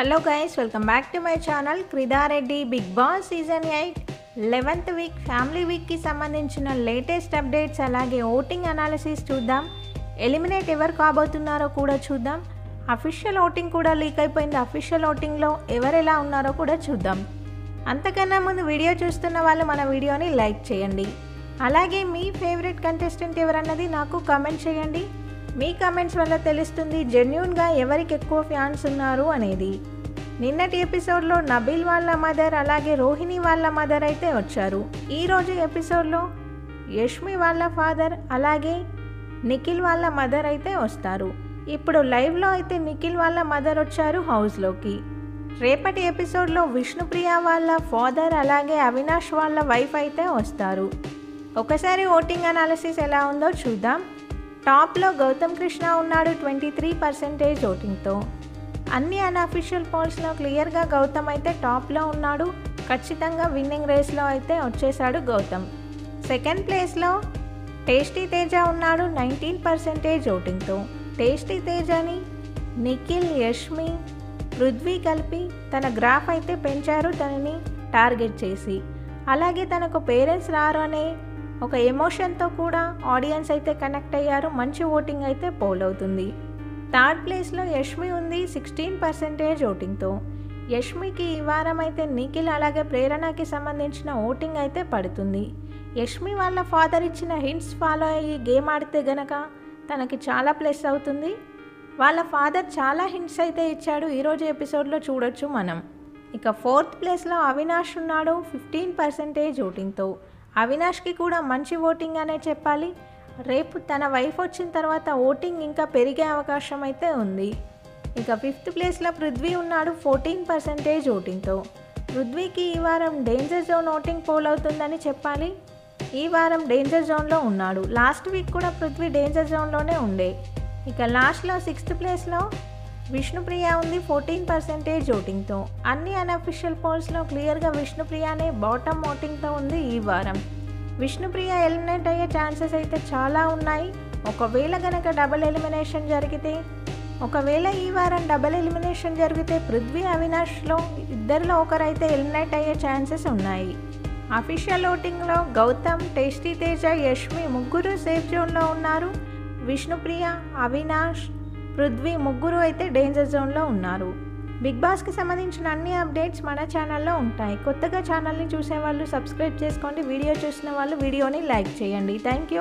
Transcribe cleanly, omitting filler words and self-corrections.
Hello guys, welcome back to my channel. క్రిదారెడ్డి Bigg Boss season 8 11th week family వీక్కి సంబంధించిన latest updates, అలాగే voting analysis చూద్దాం. Eliminate ఎవరు కాబోతున్నారో కూడా చూద్దాం. అఫీషియల్ ఓటింగ్ కూడా లీక్ అయిపోయింది. అఫీషియల్ ఓటింగ్లో ఎవరు ఎలా ఉన్నారో కూడా చూద్దాం. అంతకన్నా ముందు వీడియో చూస్తున్న వాళ్ళు మన వీడియోని లైక్ చేయండి. అలాగే మీ ఫేవరెట్ కంటెస్టెంట్ ఎవరన్నది నాకు కామెంట్ చేయండి. మీ కామెంట్స్ వల్ల తెలుస్తుంది జెన్యూన్గా ఎవరికి ఎక్కువ ఫ్యాన్స్ ఉన్నారు అనేది. నిన్నటి ఎపిసోడ్లో నబీల్ వాళ్ళ మదర్ అలాగే రోహిణి వాళ్ళ మదర్ అయితే వచ్చారు. ఈరోజు ఎపిసోడ్లో యష్మి వాళ్ళ ఫాదర్ అలాగే నిఖిల్ వాళ్ళ మదర్ అయితే వస్తారు. ఇప్పుడు లైవ్లో అయితే నిఖిల్ వాళ్ళ మదర్ వచ్చారు హౌస్లోకి. రేపటి ఎపిసోడ్లో విష్ణుప్రియ వాళ్ళ ఫాదర్ అలాగే అవినాష్ వాళ్ళ వైఫ్ అయితే వస్తారు. ఒకసారి ఓటింగ్ అనాలిసిస్ ఎలా ఉందో చూద్దాం. టాప్లో గౌతమ్ కృష్ణ ఉన్నాడు 23% ఓటింగ్తో. అన్ని అన్అఫీషియల్ పోల్స్లో క్లియర్గా గౌతమ్ అయితే టాప్లో ఉన్నాడు. ఖచ్చితంగా విన్నింగ్ రేస్లో అయితే వచ్చేసాడు గౌతమ్. సెకండ్ ప్లేస్లో టేస్టీ తేజ ఉన్నాడు 19% ఓటింగ్తో. టేస్టీ తేజని నిఖిల్, యష్మి, పృథ్వీ కలిపి తన గ్రాఫ్ అయితే పెంచారు తనని టార్గెట్ చేసి. అలాగే తనకు పేరెంట్స్ రారు అనే ఒక ఎమోషన్తో కూడా ఆడియన్స్ అయితే కనెక్ట్ అయ్యారు. మంచి ఓటింగ్ అయితే పోల్ అవుతుంది. థర్డ్ ప్లేస్లో యష్మి ఉంది 16% ఓటింగ్తో. యష్మికి ఈ వారం అయితే నిఖిల్ అలాగే ప్రేరణకి సంబంధించిన ఓటింగ్ అయితే పడుతుంది. యష్మి వాళ్ళ ఫాదర్ ఇచ్చిన హింట్స్ ఫాలో అయ్యి గేమ్ ఆడితే గనక తనకి చాలా ప్లస్ అవుతుంది. వాళ్ళ ఫాదర్ చాలా హింట్స్ అయితే ఇచ్చాడు, ఈరోజు ఎపిసోడ్లో చూడొచ్చు మనం. ఇక ఫోర్త్ ప్లేస్లో అవినాష్ ఉన్నాడు 15% ఓటింగ్తో. అవినాష్కి కూడా మంచి ఓటింగ్ అనే చెప్పాలి. రేపు తన వైఫ్ వచ్చిన తర్వాత ఓటింగ్ ఇంకా పెరిగే అవకాశం అయితే ఉంది. ఇక ఫిఫ్త్ ప్లేస్లో పృథ్వీ ఉన్నాడు 14% ఓటింగ్తో. పృథ్వీకి ఈ వారం డేంజర్ జోన్ ఓటింగ్ పోల్ అవుతుందని చెప్పాలి. ఈ వారం డేంజర్ జోన్లో ఉన్నాడు. లాస్ట్ వీక్ కూడా పృథ్వీ డేంజర్ జోన్లోనే ఉండే. ఇక లాస్ట్లో సిక్స్త్ ప్లేస్లో విష్ణుప్రియ ఉంది 14% ఓటింగ్తో. అన్ని అన్అఫీషియల్ పోల్స్లో క్లియర్గా విష్ణుప్రియనే బాటమ్ ఓటింగ్తో ఉంది ఈ వారం. విష్ణుప్రియ ఎలిమినేట్ అయ్యే ఛాన్సెస్ అయితే చాలా ఉన్నాయి. ఒకవేళ గనక డబుల్ ఎలిమినేషన్ జరిగితే, ఒకవేళ ఈ వారం డబుల్ ఎలిమినేషన్ జరిగితే పృథ్వీ, అవినాష్లో ఇద్దరిలో ఒకరైతే ఎలిమినేట్ అయ్యే ఛాన్సెస్ ఉన్నాయి. అఫీషియల్ ఓటింగ్లో గౌతమ్, టేస్టీ తేజ, యష్మి ముగ్గురు సేఫ్ జోన్లో ఉన్నారు. విష్ణుప్రియ, అవినాష్, పృథ్వీ ముగ్గురు అయితే డేంజర్ జోన్లో ఉన్నారు. బిగ్ బాస్కి సంబంధించిన అన్ని అప్డేట్స్ మన ఛానల్లో ఉంటాయి. కొత్తగా ఛానల్ని చూసేవాళ్ళు సబ్స్క్రైబ్ చేసుకోండి. వీడియో చూసిన వాళ్ళు వీడియోని లైక్ చేయండి. Thank you.